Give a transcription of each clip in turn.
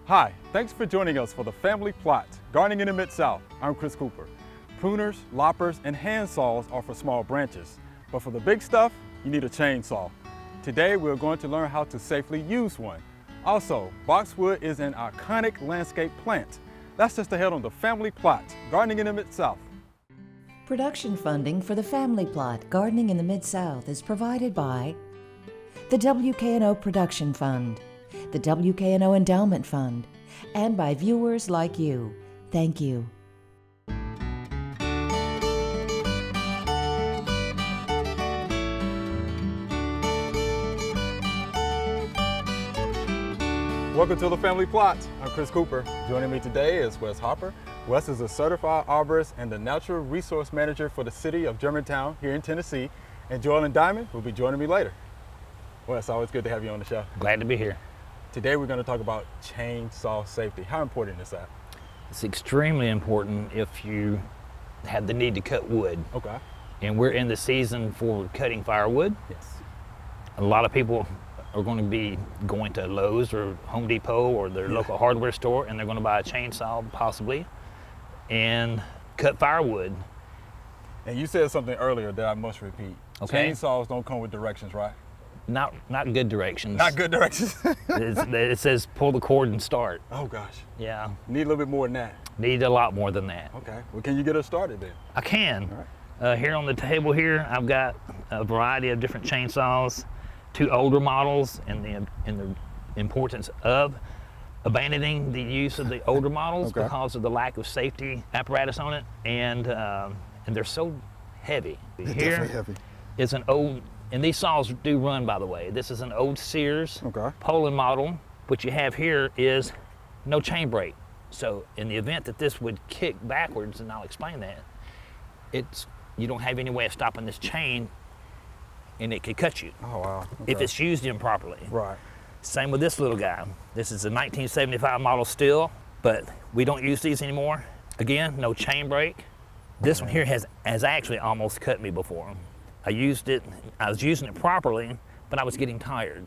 Hi, thanks for joining us for the Family Plot, Gardening in the Mid-South. I'm Chris Cooper. Pruners, loppers, and hand saws are for small branches, but for the big stuff, you need a chainsaw. Today, we're going to learn how to safely use one. Also, boxwood is an iconic landscape plant. That's just ahead on the Family Plot, Gardening in the Mid-South. Production funding for the Family Plot, Gardening in the Mid-South is provided by the WKNO Production Fund, the WKNO Endowment Fund, and by viewers like you. Thank you. Welcome to the Family Plot. I'm Chris Cooper. Joining me today is Wes Hopper. Wes is a certified arborist and the natural resource manager for the city of Germantown here in Tennessee. And Joellen and Dimond will be joining me later. Wes, always good to have you on the show. Glad to be here. Today we're going to talk about chainsaw safety. How important is that? It's extremely important if you have the need to cut wood. Okay. And we're in the season for cutting firewood. Yes. A lot of people are going to be going to Lowe's or Home Depot or their local hardware store, and they're going to buy a chainsaw possibly and cut firewood. And you said something earlier that I must repeat. Okay. Chainsaws don't come with directions, right? Not good directions. Not good directions. It says pull the cord and start. Oh gosh. Yeah. Need a little bit more than that. Need a lot more than that. Okay. Well, can you get us started then? I can. All right. Here on the table here, I've got a variety of different chainsaws, two older models, and the importance of abandoning the use of the older models because of the lack of safety apparatus on it, and they're so heavy. They're Here definitely heavy. is an old, and these saws do run, by the way. This is an old Sears Poland model. What you have here is no chain brake. So in the event that this would kick backwards, and I'll explain that, you don't have any way of stopping this chain, and it could cut you. Oh wow. If it's used improperly. Right. Same with this little guy. This is a 1975 model still, but we don't use these anymore. Again, no chain brake. This one here has actually almost cut me before. I was using it properly, but I was getting tired.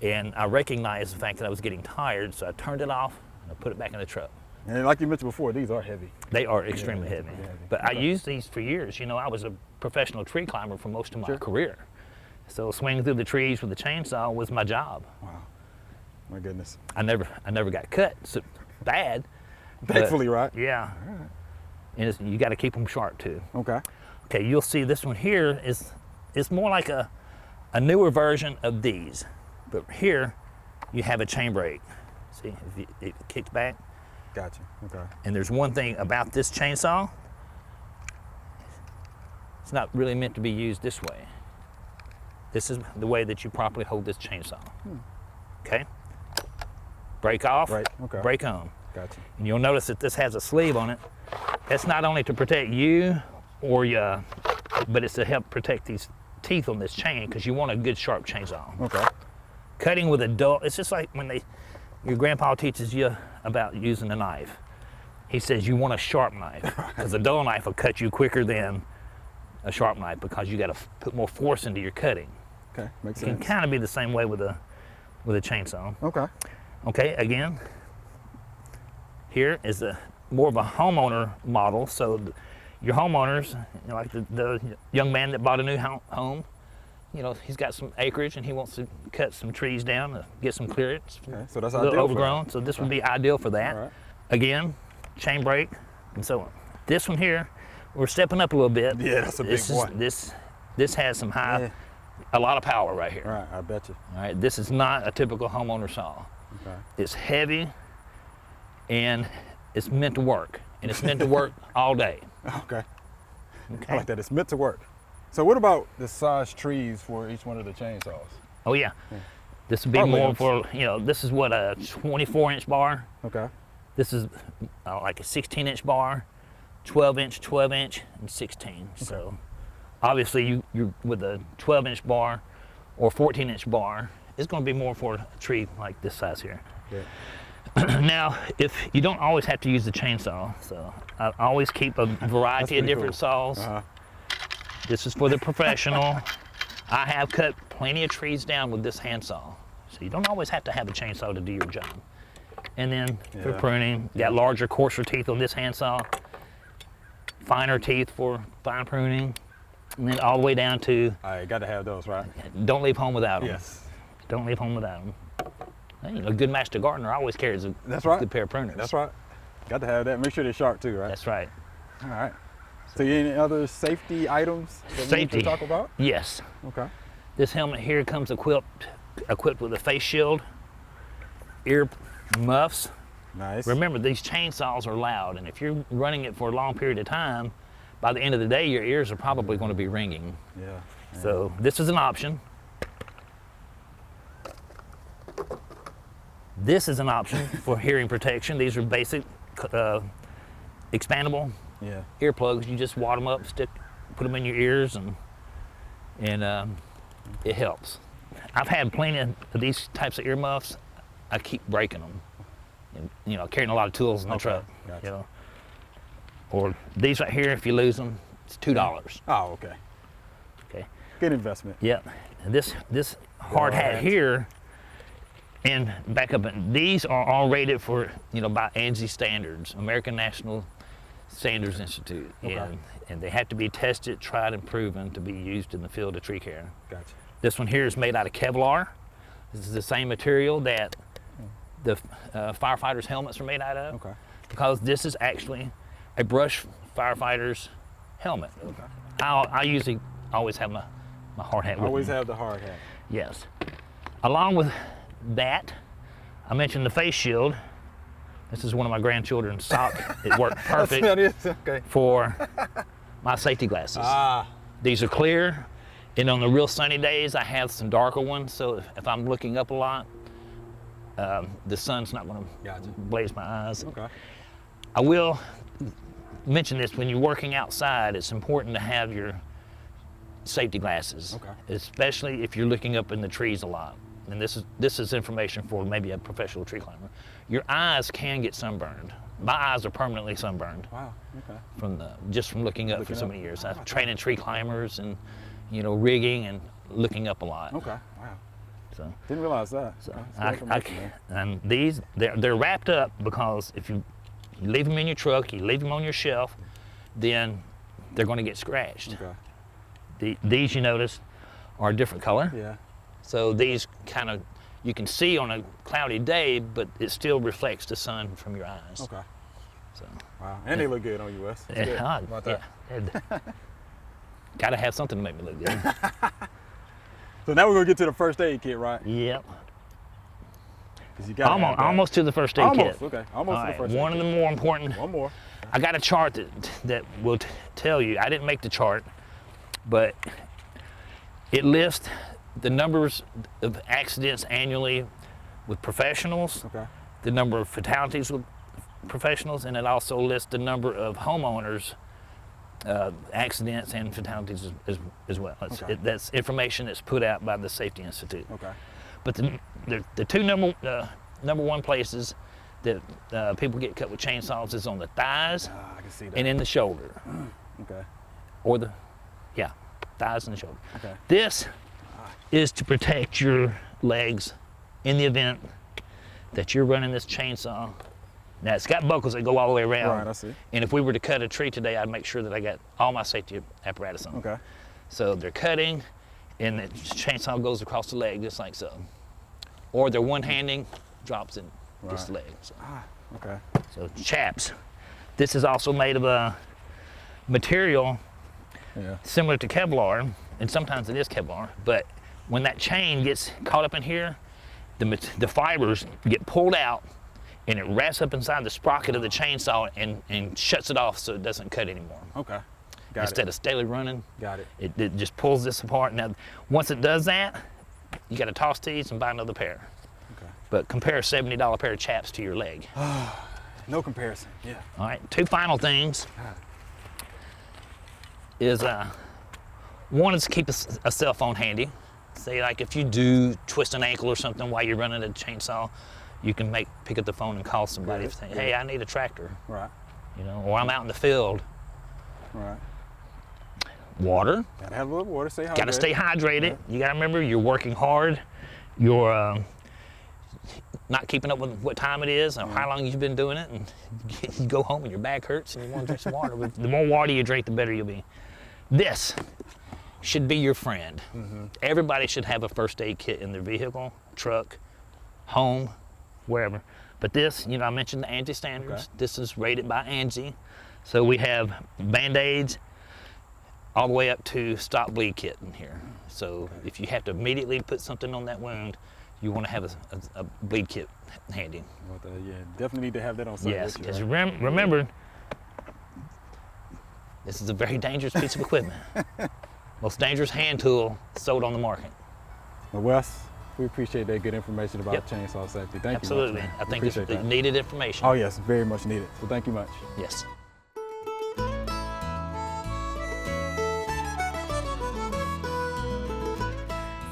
And I recognized the fact that I was getting tired, so I turned it off and I put it back in the truck. And like you mentioned before, these are heavy. They are extremely heavy. But I used these for years. You know, I was a professional tree climber for most of my career. So swinging through the trees with a chainsaw was my job. Wow, my goodness. I never got cut, so bad. Thankfully, right? Yeah. All right. And you got to keep them sharp too. Okay. Okay, you'll see this one here is more like a newer version of these. But here, you have a chain brake. See, if it kicks back. Gotcha, okay. And there's one thing about this chainsaw, it's not really meant to be used this way. This is the way that you properly hold this chainsaw. Okay? Brake off, brake on. Gotcha. And you'll notice that this has a sleeve on it. That's not only to protect you but it's to help protect these teeth on this chain, because you want a good sharp chainsaw. Okay. Cutting with a dull, it's just like when your grandpa teaches you about using a knife. He says you want a sharp knife, because a dull knife will cut you quicker than a sharp knife, because you got to put more force into your cutting. Okay, makes It sense. can kind of be the same way with a chainsaw. Okay. Okay, again, here is more of a homeowner model. So your homeowners, like the young man that bought a new home, you know, he's got some acreage and he wants to cut some trees down to get some clearance. Okay, so that's a little ideal overgrown, so this would be ideal for that. All right. Again, chain brake and so on. This one here, we're stepping up a little bit. Yeah, that's a big one. This has some a lot of power right here. All right, I bet you. All right, this is not a typical homeowner saw. Okay. It's heavy and it's meant to work, and it's meant to work all day. Okay. I like that. It's meant to work. So what about the size trees for each one of the chainsaws? Oh yeah. This would be more for, this is what, a 24-inch bar. Okay. This is like a 16-inch bar, 12-inch, 12-inch, and 16. Okay. So obviously you're with a 12-inch bar or 14-inch bar, it's going to be more for a tree like this size here. Yeah. Now, if you don't always have to use the chainsaw, so I always keep a variety of different saws. This is for the professional. I have cut plenty of trees down with this handsaw. So you don't always have to have a chainsaw to do your job. and then for Yeah. pruning. Got larger, coarser teeth on this handsaw, finer teeth for fine pruning, and then all the way down to All right, got to have those, right? don't leave home without them. Yes. Don't leave home without them. You know, a good master gardener always carries a That's right. good pair of pruners. That's right. Got to have that. Make sure they're sharp too, right? That's right. All right. So any other safety items that we need to talk about? Yes. Okay. This helmet here comes equipped with a face shield, ear muffs. Nice. Remember, these chainsaws are loud, and if you're running it for a long period of time, by the end of the day, your ears are probably going to be ringing. Yeah. So this is an option. This is an option for hearing protection. These are basic expandable Yeah. earplugs. You just wad them up, put them in your ears, and it helps. I've had plenty of these types of earmuffs. I keep breaking them. And, you know, carrying a lot of tools in the truck. Gotcha. You know. Or these right here, if you lose them, it's $2. Oh, okay. Okay. Good investment. Yep. And this hard hat here, and back up, these are all rated for, you know, by ANSI standards, American National Standards Institute. Okay. And they have to be tested, tried, and proven to be used in the field of tree care. Gotcha. This one here is made out of Kevlar. This is the same material that the firefighters' helmets are made out of. Okay. Because this is actually a brush firefighter's helmet. Okay. I usually always have my hard hat with Always me. have the hard hat. Yes. Along with that, I mentioned the face shield. This is one of my grandchildren's sock. It worked perfect That is okay. for my safety glasses. Ah. These are clear, and on the real sunny days, I have some darker ones, so if I'm looking up a lot, the sun's not going to Gotcha. blaze my eyes. Okay. I will mention this, when you're working outside, it's important to have your safety glasses, Okay. especially if you're looking up in the trees a lot. And this is information for maybe a professional tree climber. Your eyes can get sunburned. My eyes are permanently sunburned Wow. Okay. just from looking up for so many years. I've trained tree climbers and, you know, rigging and looking up a lot. Okay. Wow. So, Didn't realize that. That's good information, man. and these they're wrapped up because if you leave them in your truck, you leave them on your shelf, then they're going to get scratched. Okay. These, you notice, are a different color. Yeah. So these kind of, you can see on a cloudy day, but it still reflects the sun from your eyes. Okay. So, Wow. And they look good on you, Wes. That's good. How about that? Yeah. Got to have something to make me look good. So now we're gonna get to the first aid kit, right? Yep. 'Cause you got Almost to the first aid kit. Okay. Almost All to the right, first aid one of kit. the more important. One more. I got a chart that will tell you. I didn't make the chart, but it lists the numbers of accidents annually with professionals, Okay. the number of fatalities with professionals, and it also lists the number of homeowners accidents and fatalities as well. Okay. That's information that's put out by the Safety Institute. Okay. But the two number one places that people get cut with chainsaws is on the thighs I can see that. and in the shoulder, Okay. or thighs and the shoulder. Okay. This is to protect your legs in the event that you're running this chainsaw. Now it's got buckles that go all the way around. Right, I see. And if we were to cut a tree today, I'd make sure that I got all my safety apparatus on. Okay. So they're cutting, and the chainsaw goes across the leg just like so. Or they're one-handing, drops in this leg. So. Okay. So Chaps. This is also made of a material Yeah. similar to Kevlar, and sometimes it is Kevlar, but when that chain gets caught up in here, the fibers get pulled out, and it wraps up inside the sprocket of the chainsaw and shuts it off so it doesn't cut anymore. Okay. Got Instead it. of steadily running, Got it. it just pulls this apart. Now, once it does that, you got to toss these and buy another pair. Okay. But compare a $70 pair of Chaps to your leg. No comparison. Yeah. All right, two final things is one is to keep a cell phone handy. Say like if you do twist an ankle or something while you're running a chainsaw, you can pick up the phone and call somebody and say, hey, I need a tractor, Right. you know, or I'm out in the field. Right. Water, Gotta have a little water. Stay hydrated. got to stay hydrated. You got to remember you're working hard. You're not keeping up with what time it is or how long you've been doing it, and you go home and your back hurts and you want to drink some water. But the more water you drink, the better you'll be. This should be your friend. Everybody should have a first aid kit in their vehicle, truck, home, wherever. But this, I mentioned the Angie standards. Okay. This is rated by Angie. So we have Band-Aids all the way up to stop bleed kit in here. So if you have to immediately put something on that wound, you want to have a bleed kit handy. Yeah, definitely need to have that on site. Yes, because remember, this is a very dangerous piece of equipment. Most dangerous hand tool sold on the market. Well, Wes, we appreciate that good information about chainsaw safety. Thank you much, man. I think it's needed information. Oh yes, very much needed. So thank you much. Yes.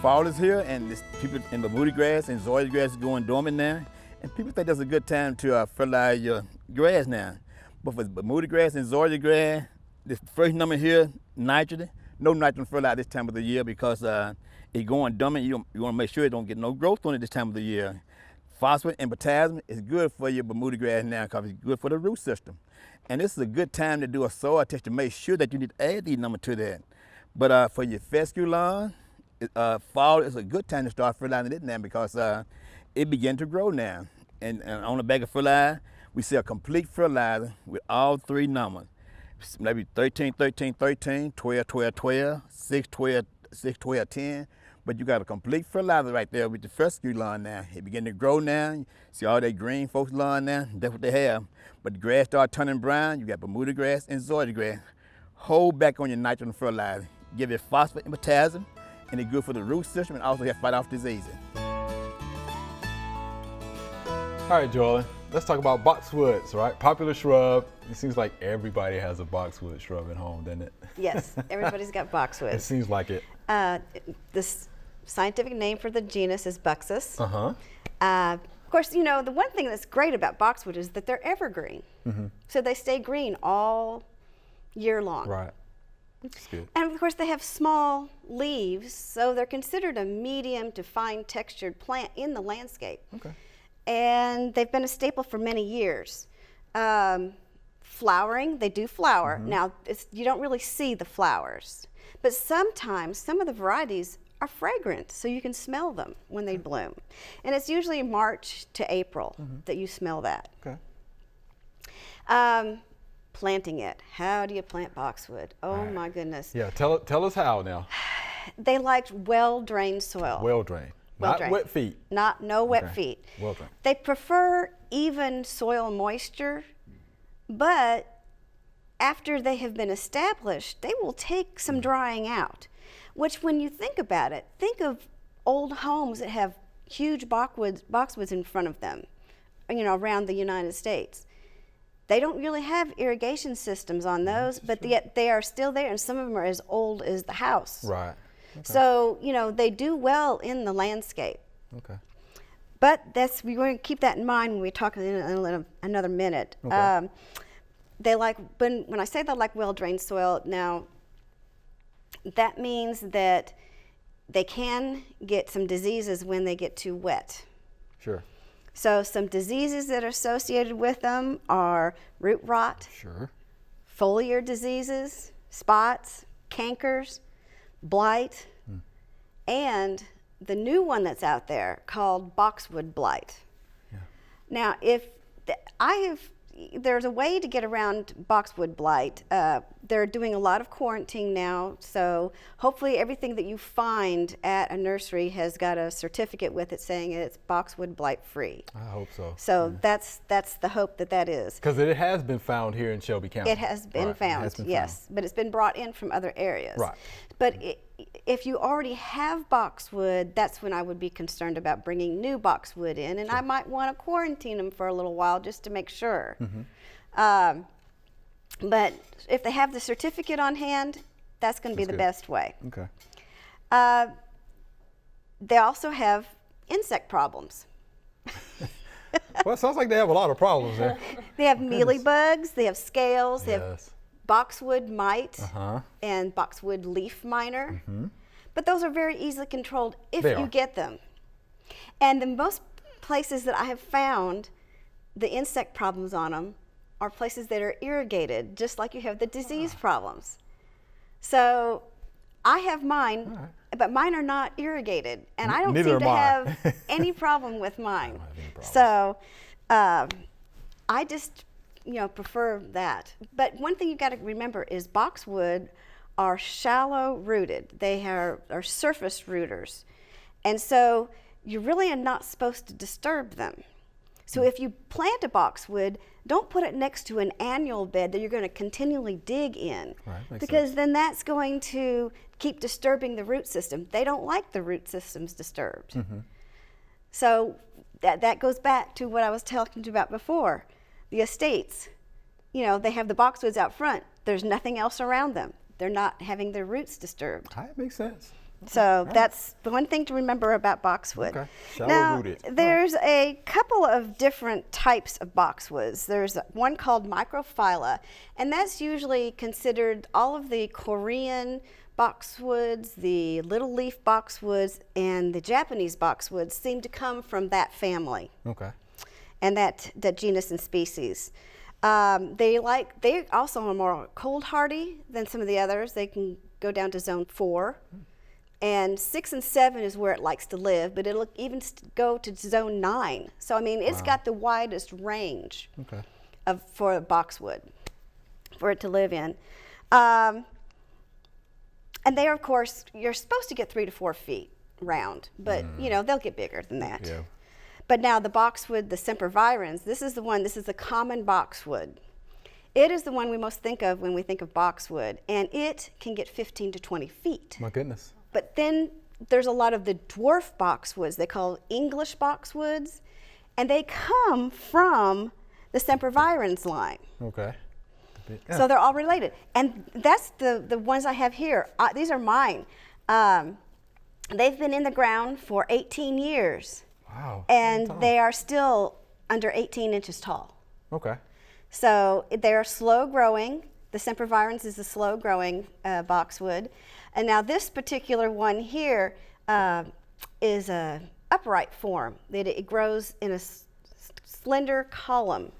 Fall is here, and people in Bermuda grass and zoysia grass is going dormant now, and people think that's a good time to fertilize your grass now. But for Bermuda grass and zoysia grass, this first number here, nitrogen, no nitrogen fertilizer this time of the year because it's going dormant. You want to make sure it don't get no growth on it this time of the year. Phosphorus and potassium is good for your Bermuda grass now because it's good for the root system. And this is a good time to do a soil test to make sure that you need to add these numbers to that. But for your fescue lawn, fall is a good time to start fertilizing it now because it begins to grow now. And on the bag of fertilizer, we see a complete fertilizer with all three numbers. Maybe 13, 13, 13, 12, 12, 12, 6, 12, 6, 12, 10. But you got a complete fertilizer right there with the fescue lawn now. It begin to grow now. You see all that green folks lawn now, that's what they have. But the grass start turning brown, you got Bermuda grass and zoysia grass. Hold back on your nitrogen fertilizer. Give it phosphorus and potassium, and it's good for the root system and also help fight off diseases. All right, Joellen, let's talk about boxwoods, right? Popular shrub. It seems like everybody has a boxwood shrub at home, doesn't it? Yes, everybody's got boxwoods. It seems like it. This scientific name for the genus is Buxus. Uh-huh. Of course, the one thing that's great about boxwood is that they're evergreen. Mm-hmm. So they stay green all year long. Right. That's good. And of course, they have small leaves, so they're considered a medium to fine textured plant in the landscape. Okay. And they've been a staple for many years. Flowering, they do flower. Mm-hmm. Now, you don't really see the flowers, but sometimes some of the varieties are fragrant, so you can smell them when they bloom. And it's usually March to April that you smell that. Okay. Planting it. How do you plant boxwood? Oh my goodness. Yeah, tell us how now. They like well-drained soil. Well-drained. Not wet feet. No wet feet. Well-drained. They prefer even soil moisture, but after they have been established, they will take some drying out, which when you think about it, think of old homes that have huge boxwoods in front of them, around the United States. They don't really have irrigation systems on those, but yet they are still there, and some of them are as old as the house. Right. Okay. So, they do well in the landscape. Okay. But we're going to keep that in mind when we talk in another minute. Okay. They like, when I say they like well-drained soil, now that means that they can get some diseases when they get too wet. Sure. So some diseases that are associated with them are root rot, sure, foliar diseases, spots, cankers, blight, and the new one that's out there called Boxwood Blight. Yeah. Now, there's a way to get around Boxwood Blight. They're doing a lot of quarantine now, so hopefully everything that you find at a nursery has got a certificate with it saying it's Boxwood Blight free. I hope so. So that's the hope that is. Because it has been found here in Shelby County. It has been found, yes, but it's been brought in from other areas. Right. But if you already have boxwood, that's when I would be concerned about bringing new boxwood in, and I might want to quarantine them for a little while just to make sure. Mm-hmm. But if they have the certificate on hand, that's going to be the best way. Okay. They also have insect problems. Well, it sounds like they have a lot of problems there. They have mealybugs, they have scales, they have Yes. boxwood mite and boxwood leaf miner. But those are very easily controlled if you get them. And the most places that I have found the insect problems on them are places that are irrigated, just like you have the disease problems. So I have mine, but mine are not irrigated, and I don't seem to have any problem with mine. So I just, prefer that. But one thing you've got to remember is boxwood are shallow rooted. They are surface rooters. And so you really are not supposed to disturb them. So if you plant a boxwood, don't put it next to an annual bed that you're going to continually dig in, because then that's going to keep disturbing the root system. They don't like the root systems disturbed. So that goes back to what I was talking about before. The estates, they have the boxwoods out front. There's nothing else around them. They're not having their roots disturbed. That makes sense. So that's the one thing to remember about boxwood. Okay. Now, Shallow-rooted. there's a couple of different types of boxwoods. There's one called microphylla, and that's usually considered all of the Korean boxwoods, the little leaf boxwoods, and the Japanese boxwoods seem to come from that family. Okay. And that genus and species. They also are more cold hardy than some of the others. They can go down to zone 4. And 6 and 7 is where it likes to live, but it'll even go to zone 9. So, I mean, it's got the widest range for boxwood for it to live in. And they are, of course, you're supposed to get 3 to 4 feet round, but, they'll get bigger than that. Yeah. But now the Boxwood the Sempervirens, this is the common boxwood. It is the one we most think of when we think of boxwood, and it can get 15 to 20 feet. My goodness. But then there's a lot of the dwarf boxwoods, they call English boxwoods, and they come from the Sempervirens line. Okay. Yeah. So they're all related. And that's the ones I have here. These are mine. They've been in the ground for 18 years. Wow. And they are still under 18 inches tall. Okay. So they're slow growing. The Sempervirens is a slow growing boxwood. And now this particular one here is a upright form. It grows in a slender column,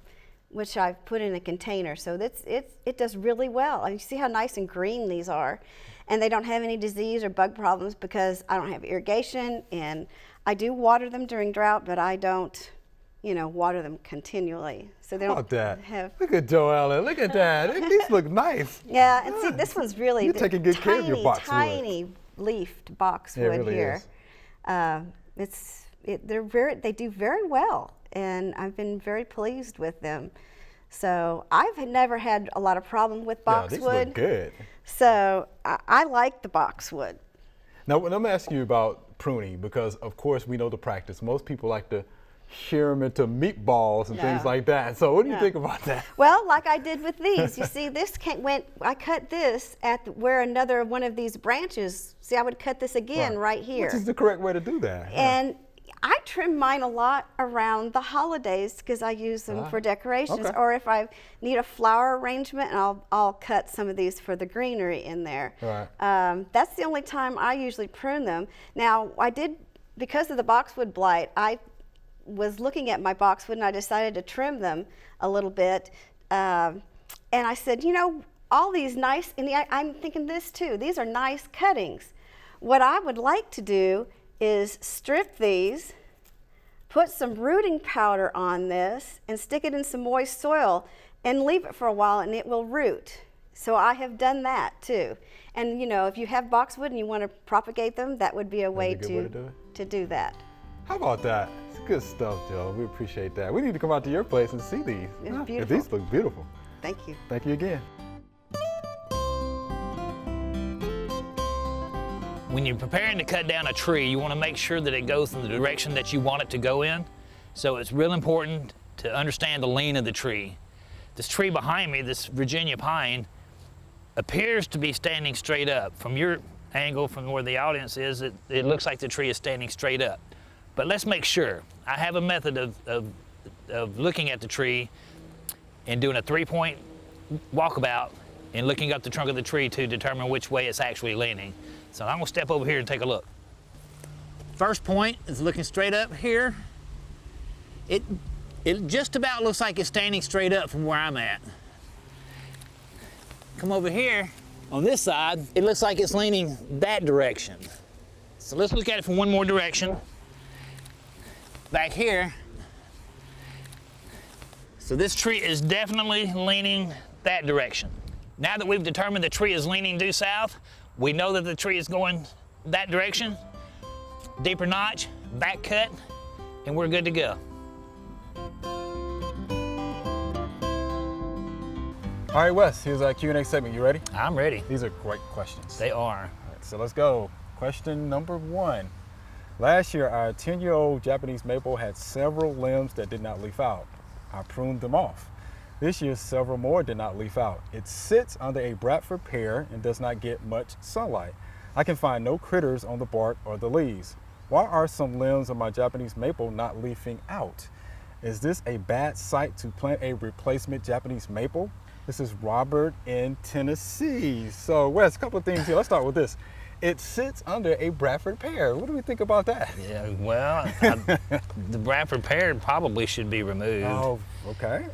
which I've put in a container. So it does really well. You see how nice and green these are. And they don't have any disease or bug problems because I don't have irrigation, and I do water them during drought, but I don't water them continually. So they don't have. Look at Joellen, look at that. These look nice. Yeah, and see, this one's really You're taking good care of your boxwood. Tiny leafed boxwood really here. Is. They do very well, and I've been very pleased with them. So I've never had a lot of problem with boxwood. Yeah, these look good. So I like the boxwood. Now, let me ask you about pruning, because of course we know the practice. Most people like to shear them into meatballs and things like that. So what do you think about that? Well, like I did with these. You see, I cut this at where another one of these branches, see, I would cut this again right here. Which is the correct way to do that. And I trim mine a lot around the holidays because I use them for decorations, or if I need a flower arrangement, and I'll cut some of these for the greenery in there. Right. That's the only time I usually prune them. Now, because of the Boxwood Blight, I was looking at my boxwood and I decided to trim them a little bit. And I said, all these nice, and I'm thinking this too, these are nice cuttings. What I would like to do is strip these, put some rooting powder on this, and stick it in some moist soil and leave it for a while and it will root. So I have done that too. And if you have boxwood and you want to propagate them, that would be a way to do that. How about that? It's good stuff, Joe. We appreciate that. We need to come out to your place and see these. It's beautiful. These look beautiful. Thank you. Thank you again. When you're preparing to cut down a tree, you want to make sure that it goes in the direction that you want it to go in. So it's real important to understand the lean of the tree. This tree behind me, this Virginia pine, appears to be standing straight up. From your angle, from where the audience is, it looks like the tree is standing straight up. But let's make sure. I have a method of looking at the tree and doing a 3-point walkabout and looking up the trunk of the tree to determine which way it's actually leaning. So I'm gonna step over here and take a look. First point is looking straight up here. It just about looks like it's standing straight up from where I'm at. Come over here, on this side, it looks like it's leaning that direction. So let's look at it from one more direction. Back here, so this tree is definitely leaning that direction. Now that we've determined the tree is leaning due south, we know that the tree is going that direction. Deeper notch, back cut, and we're good to go. All right, Wes, here's our Q&A segment. You ready? I'm ready. These are great questions. They are. All right, so let's go. Question number 1. Last year, our 10-year-old Japanese maple had several limbs that did not leaf out. I pruned them off. This year, several more did not leaf out. It sits under a Bradford Pear and does not get much sunlight. I can find no critters on the bark or the leaves. Why are some limbs of my Japanese maple not leafing out? Is this a bad site to plant a replacement Japanese maple? This is Robert in Tennessee. So, Wes, a couple of things here. Let's start with this. It sits under a Bradford Pear. What do we think about that? Yeah, well, the Bradford Pear probably should be removed. Oh, okay.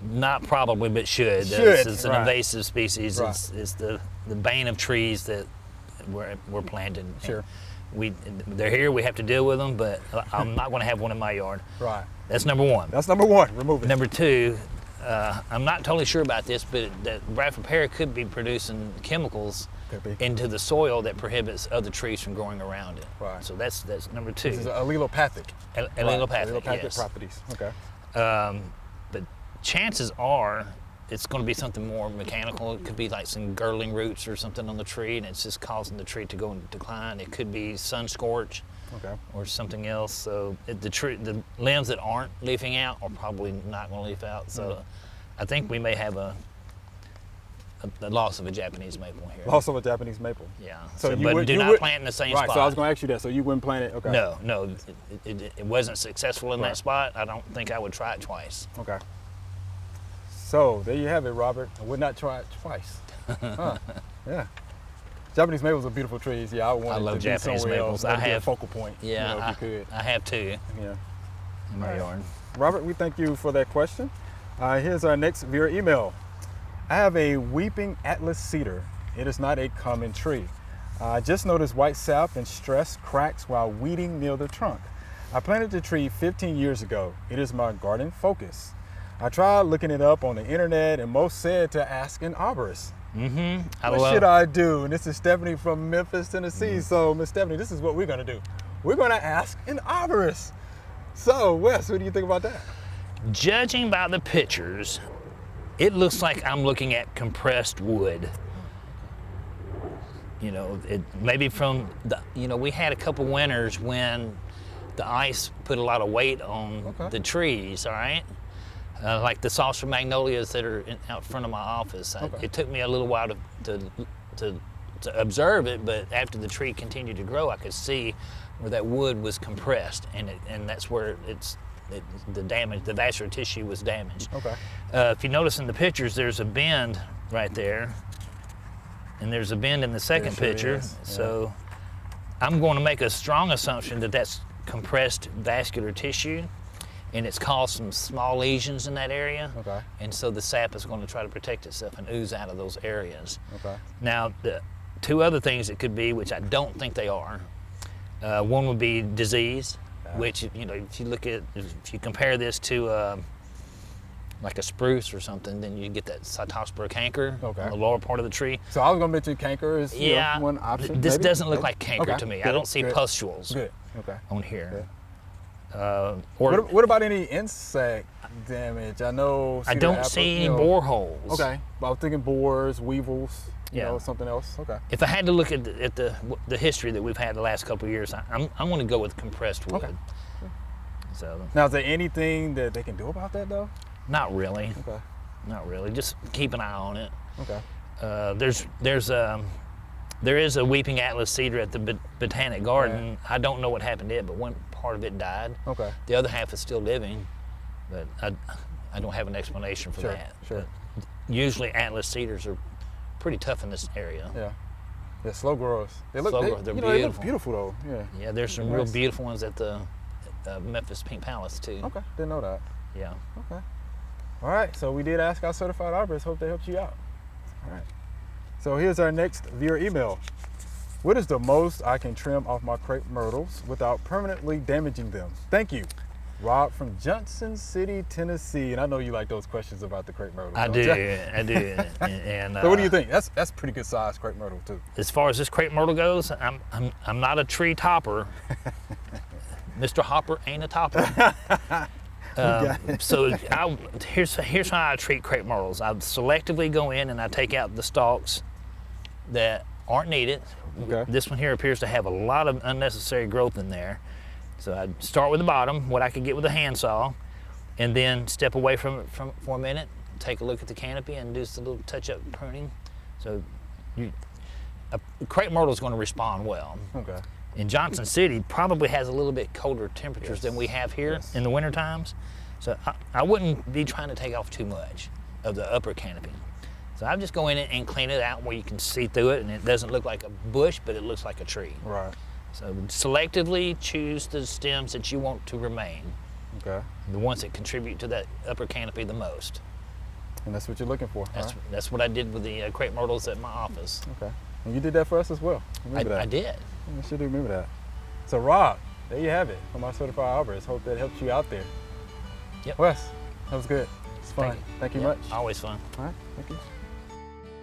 Not probably, but should. It's an invasive species. Right. It's the bane of trees that we're planting. Sure. They're here, we have to deal with them, but I'm not going to have one in my yard. Right. That's number 1. That's number 1. Remove it. Number 2, I'm not totally sure about this, but that Bradford Pear could be producing chemicals into the soil that prohibits other trees from growing around it. Right. So that's number 2. This is allelopathic. Allelopathic, Allelopathic yes. properties. Okay. But chances are it's going to be something more mechanical. It could be like some girdling roots or something on the tree, and it's just causing the tree to go into decline. It could be sun scorch. Okay. Or something else. So the limbs that aren't leafing out are probably not going to leaf out. So I think we may have a loss of a Japanese maple here. Loss of a Japanese maple. Yeah. So but do not plant in the same spot. Right. So I was going to ask you that. So you wouldn't plant it? Okay. No. It wasn't successful in that spot. I don't think I would try it twice. Okay. So there you have it, Robert. I would not try it twice. Yeah. Japanese maples are beautiful trees. Yeah, I love Japanese maples. I have a focal point. Yeah, if you could. I have 2 Yeah. in my yard. Robert, we thank you for that question. Here's our next viewer email. I have a weeping Atlas cedar. It is not a common tree. I just noticed white sap and stress cracks while weeding near the trunk. I planted the tree 15 years ago. It is my garden focus. I tried looking it up on the internet and most said to ask an arborist. What should I do? And this is Stephanie from Memphis, Tennessee. So, Miss Stephanie, this is what we're going to do. We're going to ask an arborist. So, Wes, what do you think about that? Judging by the pictures, it looks like I'm looking at compressed wood. You know, maybe from we had a couple winters when the ice put a lot of weight on the trees, all right? Like the saucer magnolias that are out front of my office. It took me a little while to observe it, but after the tree continued to grow, I could see where that wood was compressed, and that's where the vascular tissue was damaged. Okay. If you notice in the pictures, there's a bend right there, and there's a bend in the second picture. So I'm going to make a strong assumption that that's compressed vascular tissue, and it's caused some small lesions in that area. Okay. And so the sap is going to try to protect itself and ooze out of those areas. Okay. Now, the 2 other things it could be, which I don't think they are, one would be disease, which, if you compare this to like a spruce or something, then you get that cytospora canker on the lower part of the tree. So I was going to mention canker as one option. This doesn't look like canker to me. Good, I don't see pustules on here. Good. What about any insect damage? I know. I don't see any boreholes. Okay, but I was thinking borers, weevils, something else. Okay. If I had to look at the history that we've had the last couple of years, I'm going to go with compressed wood. Okay. So now, is there anything that they can do about that though? Not really. Okay. Not really. Just keep an eye on it. Okay. There is a weeping Atlas cedar at the Botanic Garden. Yeah. I don't know what happened to it, but one part of it died. Okay. The other half is still living, but I don't have an explanation for that. Sure. But usually Atlas cedars are pretty tough in this area. Yeah. They're slow growers. They look they're beautiful. They look beautiful though. Yeah. Yeah, there's some real beautiful ones at the Memphis Pink Palace too. Okay, didn't know that. Yeah. Okay. All right, so we did ask our certified arborists. Hope they helped you out. All right. So here's our next viewer email. What is the most I can trim off my crepe myrtles without permanently damaging them? Thank you. Rob from Johnson City, Tennessee. And I know you like those questions about the crepe myrtles. I do. And so what do you think? That's pretty good size crepe myrtle too. As far as this crepe myrtle goes, I'm not a tree topper. Mr. Hopper ain't a topper. So here's how I treat crepe myrtles. I selectively go in and I take out the stalks that aren't needed. Okay. This one here appears to have a lot of unnecessary growth in there. So I start with the bottom, what I could get with a handsaw, and then step away from it for a minute, take a look at the canopy and do just a little touch-up pruning. So a crepe myrtle is going to respond well. Okay. In Johnson City, probably has a little bit colder temperatures than we have here in the winter times. So I wouldn't be trying to take off too much of the upper canopy. So I just go in and clean it out where you can see through it and it doesn't look like a bush, but it looks like a tree. Right. So selectively choose the stems that you want to remain. Okay. The ones that contribute to that upper canopy the most. And that's what you're looking for. That's what I did with the crepe myrtles at my office. Okay. And you did that for us as well. Remember that. I did. I should remember that. So Rob, there you have it from our certified arborist. Hope that helps you out there. Yep. Wes, that was good. It's fun. Thank you much. Always fun. All right. Thank you.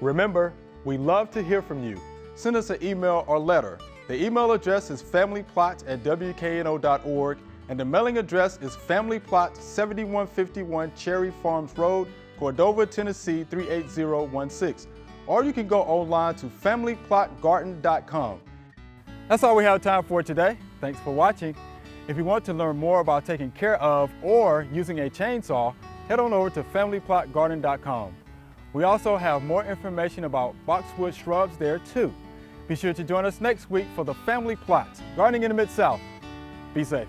Remember, we love to hear from you. Send us an email or letter. The email address is familyplot@WKNO.org, and the mailing address is Family Plot 7151 Cherry Farms Road, Cordova, Tennessee 38016. Or you can go online to familyplotgarden.com. That's all we have time for today. Thanks for watching. If you want to learn more about taking care of or using a chainsaw, head on over to familyplotgarden.com. We also have more information about boxwood shrubs there too. Be sure to join us next week for the Family Plot, Gardening in the Mid-South. Be safe.